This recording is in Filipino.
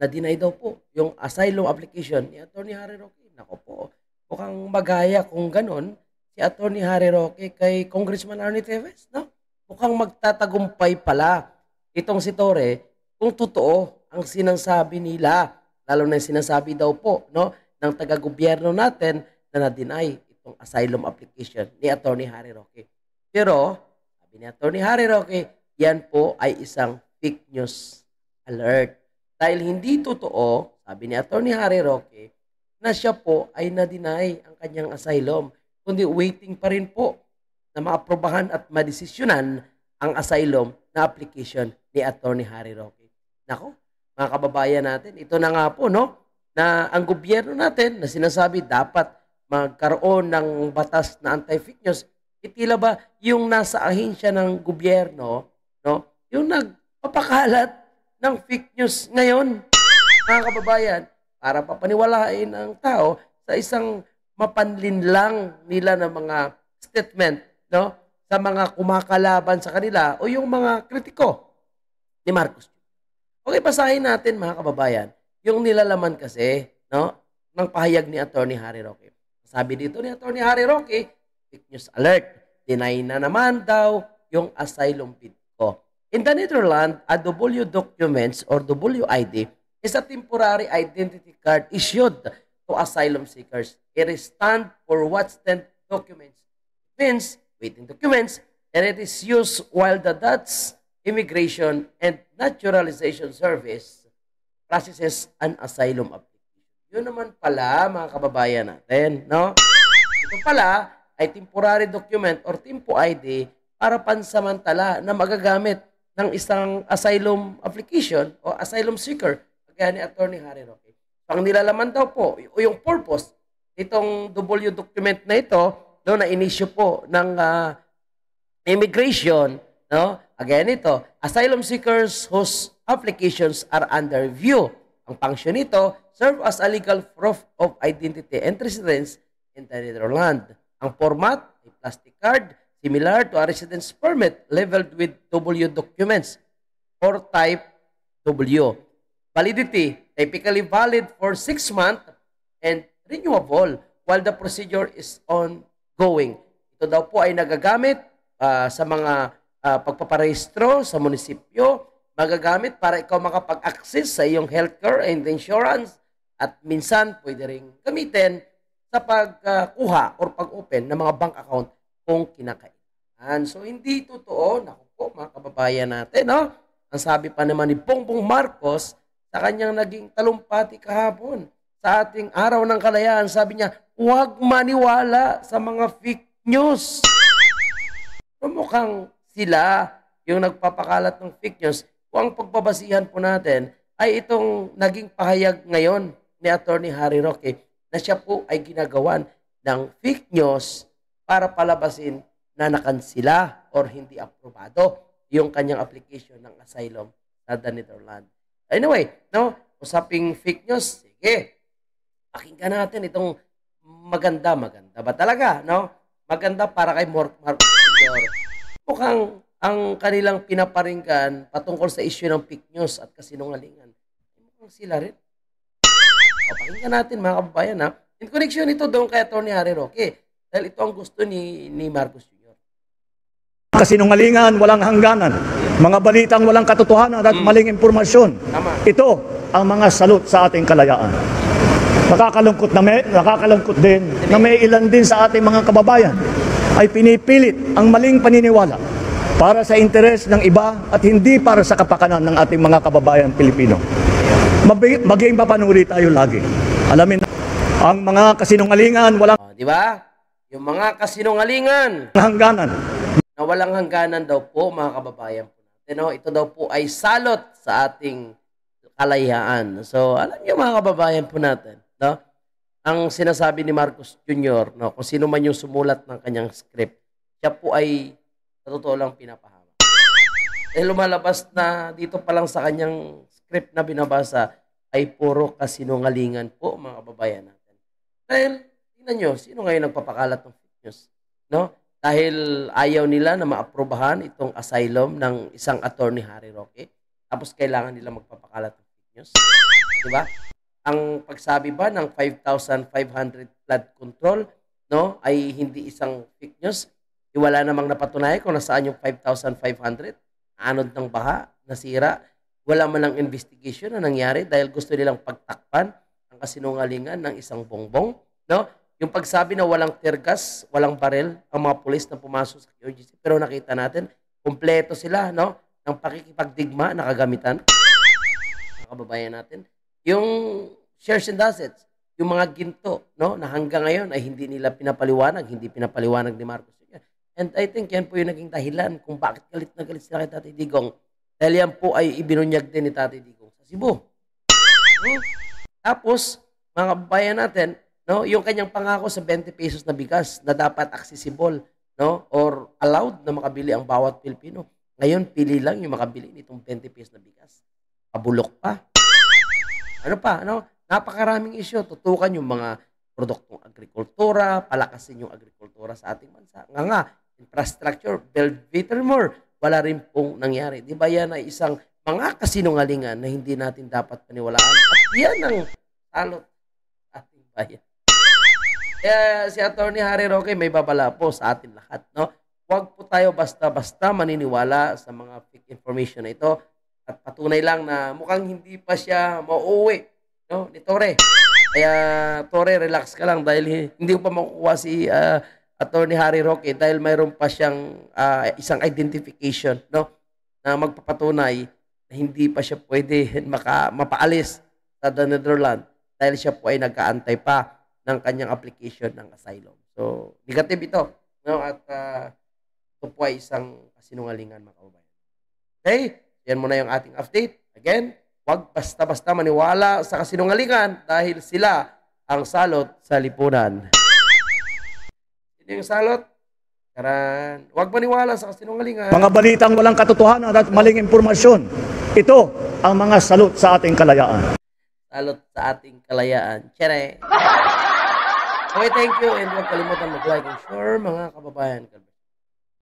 na-deny daw po yung asylum application ni Attorney Harry Roque. Nako po, mukhang magaya kung ganon si Attorney Harry Roque kay Congressman Arnie Teves, no? Mukhang magtatagumpay pala itong si Torre kung totoo ang sinasabi nila, lalo na yung sinasabi daw po, no, ng taga-gobyerno natin na na-deny itong asylum application ni Attorney Harry Roque. Pero, sabi ni Attorney Harry Roque, yan po ay isang fake news alert. Dahil hindi totoo, sabi ni Attorney Harry Roque, na siya po ay na-deny ang kanyang asylum, kundi waiting pa rin po na maaprobahan at madesisyonan ang asylum na application ni Attorney Harry Roque. Nako, mga kababayan natin, ito na nga po, no, na ang gobyerno natin na sinasabi dapat magkaroon ng batas na anti-fake news, itila ba yung nasa ahensya ng gobyerno, no, yung nagpapakalat ng fake news ngayon, mga kababayan, para papaniwalain ang tao sa isang mapanlinlang nila ng mga statement, no, sa mga kumakalaban sa kanila o yung mga kritiko ni Marcos. Okay, basahin natin mga kababayan, yung nilalaman kasi, no, ng pahayag ni Attorney Harry Roque. Sabi dito ni Attorney Harry Roque, fake news alert, deny na naman daw yung asylum bid ko. In the Netherlands, a W documents or WID is a temporary identity card issued to asylum seekers. It is stand for what stand documents. It means waiting documents, and it is used while the Dutch Immigration and Naturalization Service processes an asylum application. Yun naman pala, mga kababayan natin, no? Ito pala ay temporary document or tempo ID para pansamantala na magagamit ng isang asylum application o asylum seeker, kagaya ni Attorney Harry Roque. Ang nilalaman daw po, o yung purpose itong W document na ito, no, na inisyu po ng immigration, no? Again ito, asylum seekers whose applications are under review. Ang function nito, serve as a legal proof of identity and residence in the Netherlands. Ang format ay plastic card, similar to a residence permit labeled with W documents or type W. Validity, typically valid for 6 months and renewable while the procedure is ongoing. Ito daw po ay nagagamit sa mga pagpaparehistro sa munisipyo, magagamit para ikaw makapag-access sa iyong healthcare and insurance at minsan pwede rin gamitin sa pagkuha or pag-open ng mga bank account kung kinakailangan. So, hindi totoo. Naku po, mga kababayan natin, no? Ang sabi pa naman ni Bongbong Marcos sa kanyang naging talumpati kahapon sa ating araw ng kalayaan, sabi niya, huwag maniwala sa mga fake news. So, mukhang sila yung nagpapakalat ng fake news. Kung ang pagbabasihan po natin ay itong naging pahayag ngayon ni Attorney Harry Roque na siya po ay ginagawan ng fake news para palabasin na nakansila or hindi aprobado yung kanyang application ng asylum sa the Netherlands. Anyway, no, usaping fake news, sige, pakinggan natin itong maganda ba talaga, no? Maganda para kay Marcos Jr. Mukhang ang kanilang pinaparinggan patungkol sa issue ng fake news at kasinungalingan. Mukhang sila rin. O, pakinggan natin mga kababayan, ha? In connection ito doon kay Attorney Harry Roque. Dahil ito ang gusto ni Marcos Jr. Kasinungalingan, walang hangganan. Mga balitang walang katotohanan at maling impormasyon. Tama. Ito ang mga salot sa ating kalayaan. Nakakalungkot din na may ilan din sa ating mga kababayan ay pinipilit ang maling paniniwala para sa interes ng iba at hindi para sa kapakanan ng ating mga kababayan Pilipino. Maging mapanuri tayo lagi. Alamin na ang mga kasinungalingan walang Di ba? Yung mga kasinungalingan hangganan. na walang hangganan daw po, mga kababayan po natin. No? Ito daw po ay salot sa ating kalayaan. So, alam niyo mga kababayan po natin, no? Ang sinasabi ni Marcos Jr., no, kung sino man yung sumulat ng kanyang script, siya po ay sa totoo lang pinapahamak. Dahil lumalabas na dito pa lang sa kanyang script na binabasa ay puro kasinungalingan po, mga kababayan natin. Dahil, tingnan nyo, sino ngayon nagpapakalat ng fake news? No? Dahil ayaw nila na maaprobahan itong asylum ng isang Attorney Harry Roque, tapos kailangan nila magpapakalat ng fake news. di ba? Ang pagsabi ba ng 5,500 flood control, no, ay hindi isang fake news. Wala namang napatunayan kung nasaan yung 5,500. Anod ng baha, nasira. Wala man lang investigation na nangyari dahil gusto nilang pagtakpan ang kasinungalingan ng isang bongbong, no? Yung pagsabi na walang tear gas, walang barel ang mga pulis na pumasok sa QGC, pero nakita natin kumpleto sila, no, ng pakikipagdigma na kagamitan ng kababayan natin. Yung shares and assets, yung mga ginto, no, na hanggang ngayon ay hindi nila pinapaliwanag, hindi pinapaliwanag ni Marcos. And I think yan po yung naging dahilan kung bakit galit na galit sila kay Tatay Digong. Dahil yan po ay ibinunyag din ni Tatay Digong sa Cebu. Tapos, mga kababayan natin, no, yung kanyang pangako sa 20 pesos na bigas na dapat accessible, no, or allowed na makabili ang bawat Pilipino. Ngayon, pili lang yung makabili nitong 20 pesos na bigas. Pabulok pa. Ano pa, no? Napakaraming isyu. Tutukan yung mga produktong agrikultura, palakasin yung agrikultura sa ating bansa. Nga, infrastructure, build better more. Wala rin pong nangyari. Di ba yan ay isang mga kasinungalingan na hindi natin dapat paniwalaan. At yan ang salot sa ating bayan. Kaya si Atty. Harry Roque may babala po sa atin lahat. No? Huwag po tayo basta-basta maniniwala sa mga fake information na ito. At patunay lang na mukhang hindi pa siya mauuwi, no, ni Torre. Kaya Torre, relax ka lang dahil hindi ko pa makukuha si Atty. Harry Roque dahil mayroon pa siyang isang identification, no, na magpapatunay na hindi pa siya pwede mapaalis sa the Netherlands dahil siya po ay nag-aantay pa ng kanyang application ng asylum. So, negative ito, no, at ito po ay isang kasinungalingan, mga kababayan. Okay? Yan muna yung ating update. Again, huwag basta-basta maniwala sa kasinungalingan dahil sila ang salot sa lipunan. Sino yung salot? Karan. Huwag maniwala sa kasinungalingan. Mga balitang walang katotohanan at maling impormasyon. Ito ang mga salot sa ating kalayaan. Salot sa ating kalayaan. Tiyere! Okay, thank you. And huwag kalimutan mag-like and share, mga kababayan.